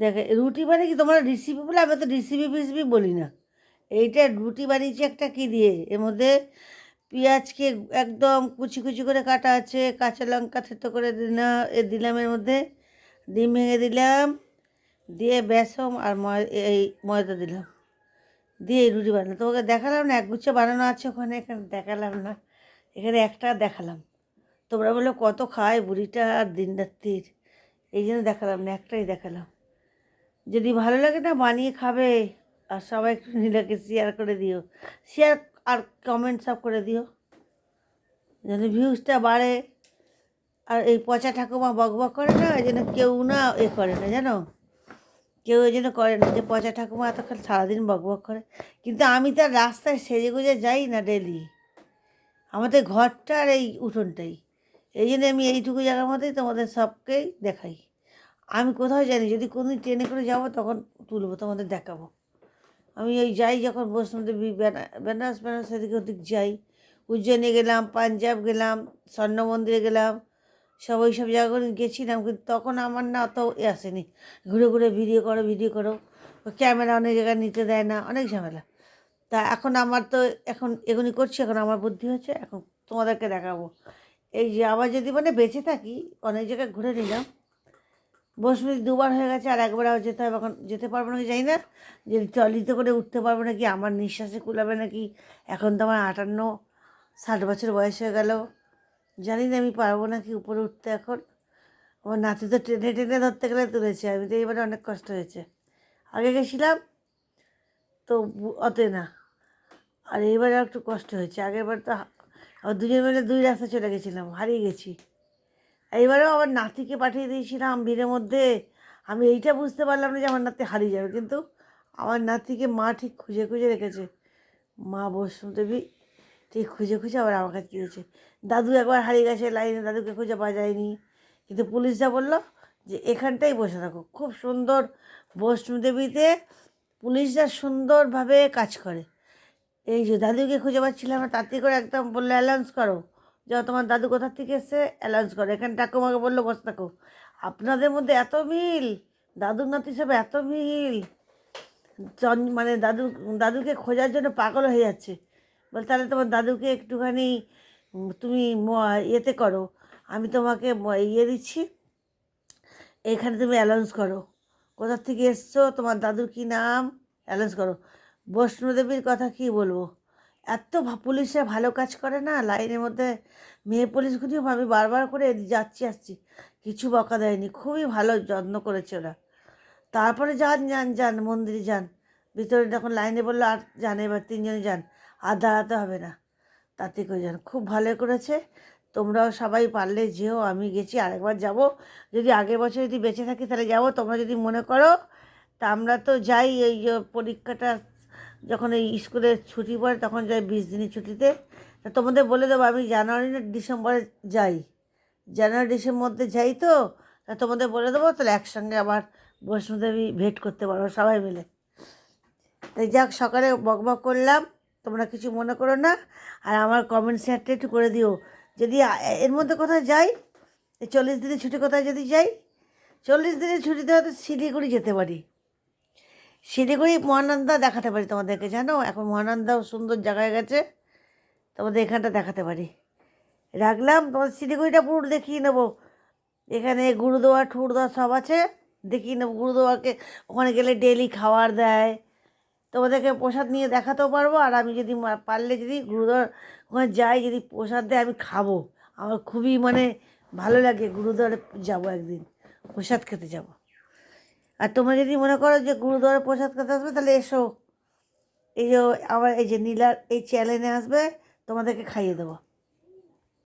দেখে রুটি মানে কি তোমরা রেসিপি বলে, আমি তো রেসিপি ফিসিপি বলি না। এইটা রুটি বানিয়েছি একটা কী দিয়ে, এর মধ্যে পেঁয়াজকে একদম কুচি কুচি করে কাটা আছে, কাঁচা লঙ্কা থেতো করে দিলাম, এর মধ্যে ডিম ভেঙে দিলাম, দিয়ে বেসম আর এই ময়দা দিলাম, দিয়ে এই রুটি বানালাম। তোমাকে দেখালাম না একগুচ্ছ বানানো আছে ওখানে, এখানে দেখালাম না, এখানে একটা দেখালাম। তোমরা বলো কত খায় বুড়িটা আর দিন রাত্রির, এই জন্য দেখালাম না, একটাই দেখালাম। যদি ভালো লাগে না বানিয়ে খাবে, আর সবাই একটু নীলাকে শেয়ার করে দিও, শেয়ার আর কমেন্ট সব করে দিও, যেন ভিউজটা বাড়ে। আর এই পচা ঠাকুমা বকবক করে না, এই জন্য কেউ না করে না, জানো, কেউ এই জন্য করে না যে পচা ঠাকুমা এতক্ষণ সারাদিন বকবক করে। কিন্তু আমি তার রাস্তায় সেজে গুজে যাই না ডেলি, আমাদের ঘরটা আর এই উঠোনটাই, এই জন্য আমি এইটুকু জায়গার মধ্যেই তোমাদের সবকেই দেখাই। আমি কোথাও জানি, যদি কোনোদিন ট্রেনে করে যাবো তখন তুলবো, তোমাদের দেখাবো। আমি ওই যাই যখন বৈষ্ণোদেবী বেনারস এদিকে ওদিক যাই, উজ্জয়নে গেলাম, পাঞ্জাব গেলাম, স্বর্ণ মন্দিরে গেলাম, সব ওই সব জায়গাগুলো গেছিলাম, কিন্তু তখন আমার না অত আসেনি, ঘুরে ঘুরে ভিডিও করো, ক্যামেরা অনেক জায়গায় নিতে দেয় না, অনেক ঝামেলা। তা এখন আমার তো এখন এগুলি করছি, এখন আমার বুদ্ধি হচ্ছে, এখন তোমাদেরকে দেখাবো। এই যে আবার যদি মানে বেঁচে থাকি, অনেক জায়গায় ঘুরে নিলাম, বৈষ্ণবী দুবার হয়ে গেছে, আর একবার আবার যেতে হবে, এখন যেতে পারবো নাকি জানি না, যে ট্রলিতে করে উঠতে পারবো নাকি, আমার নিঃশ্বাসে কুলাবে নাকি। এখন তো আমার 58-60 বছর বয়স হয়ে গেল, জানি না আমি পারবো নাকি উপরে উঠতে। এখন আমার নাতি তো টেনে টেনে ধরতে গেলে তুলেছে, আমি তো এবারে অনেক কষ্ট হয়েছে। আগে গেছিলাম তো অতে না, আর এইবারে একটু কষ্ট হয়েছে, আগেরবার তো দুজন মিলে দুই রাস্তা চলে গেছিলাম, হারিয়ে গেছি। এইবারেও আমার নাতিকে পাঠিয়ে দিয়েছিলাম ভিড়ের মধ্যে, আমি এইটা বুঝতে পারলাম না যে আমার নাতি হারিয়ে যাবে, কিন্তু আমার নাতিকে মা ঠিক খুঁজে খুঁজে রেখেছে, মা বৈষ্ণোদেবী ঠিক খুঁজে খুঁজে আবার আমার কাছে দিয়েছে। দাদু একবার হারিয়ে গেছে লাইনে, দাদুকে খুঁজে পাওয়া যায়নি, কিন্তু পুলিশরা বললো যে এখানটাই বসে থাকো, খুব সুন্দর বৈষ্ণোদেবীতে পুলিশরা সুন্দরভাবে কাজ করে। এই যে দাদুকে খুঁজে পাচ্ছিলাম না, তাড়াতাড়ি করে একদম বললো অ্যালাউন্স করো, যাও তোমার দাদু কোথার থেকে এসছে অ্যালাউন্স করো, এখানে ঠাকুমাকে বললো বসে থাকো। আপনাদের মধ্যে এত মিল, দাদুর নাতি সব এত মিল, মানে দাদুকে খোঁজার জন্য পাগল হয়ে যাচ্ছে। বল তাহলে তোমার দাদুকে একটুখানি তুমি ইয়েতে করো, আমি তোমাকে ইয়ে দিচ্ছি, এখানে তুমি অ্যালাউন্স করো, কোথার থেকে এসছো, তোমার দাদুর কী নাম, অ্যালাউন্স করো। বৈষ্ণোদেবীর কথা কী বলবো, এত পুলিশরা ভালো কাজ করে না লাইনের মধ্যে, মেয়ে পুলিশগুলিও আমি বারবার করে যাচ্ছি আসছি, কিছু বকা দেয়নি, খুবই ভালো যত্ন করেছে ওরা। তারপরে যান যান যান মন্দিরে যান, ভিতরে যখন লাইনে বললো আর যান, এবার 3জনে যান, আর দাঁড়াতে হবে না, তাতে করে যান, খুব ভালো করেছে। তোমরাও সবাই পারলে যেও, আমি গেছি, আরেকবার যাব, যদি আগের বছর যদি বেঁচে থাকি তাহলে যাব, তোমরা যদি মনে করো। তা আমরা তো যাই এই যে পরীক্ষাটা যখন এই স্কুলের ছুটি পড়ে তখন যাই 20 দিনের ছুটিতে। তা তোমাদের বলে দেবো আমি জানুয়ারি না ডিসেম্বরে যাই, জানুয়ারি ডিসেম্বর মধ্যে যাই, তো তা তোমাদের বলে দেবো, তাহলে একসঙ্গে আবার বৈষ্ণোদেবী ভেট করতে পারবো সবাই মিলে। তাই যাক, সকালে বকবক করলাম, তোমরা কিছু মনে করো না, আর আমার কমেন্ট শেয়ারটা একটু করে দিও। যদি এর মধ্যে কোথায় যাই, এই 40 দিনের ছুটি কোথায় যদি যাই, 40 দিনের ছুটিতে হয়তো শিলিগুড়ি যেতে পারি, শিলিগুড়ি মহানন্দা দেখাতে পারি তোমাদেরকে, জানো এখন মহানন্দাও সুন্দর জায়গায় গেছে, তোমাদের এখানটা দেখাতে পারি। রাখলাম, তোমার শিলিগুড়িটা পুরো দেখিয়ে নেবো, এখানে গুরুদুয়ার ঠুরদুয়ার সব আছে, দেখিয়ে নেবো গুরুদুয়ারকে, ওখানে গেলে ডেলি খাবার দেয়, তোমাদেরকে প্রসাদ নিয়ে দেখাতেও পারবো, আর আমি যদি পারলে যদি গুরুদুয়ার ওখানে যাই, যদি প্রসাদ দেয় আমি খাবো, আমার খুবই মানে ভালো লাগে, গুরুদুয়ারে যাবো একদিন, প্রসাদ খেতে যাব। আর তোমরা যদি মনে করো যে গুরুদুয়ারে প্রসাদ খেতে আসবে, তাহলে এসো, এই যে আবার এই যে নীলার এই চ্যানেলে আসবে, তোমাদেরকে খাইয়ে দেবো।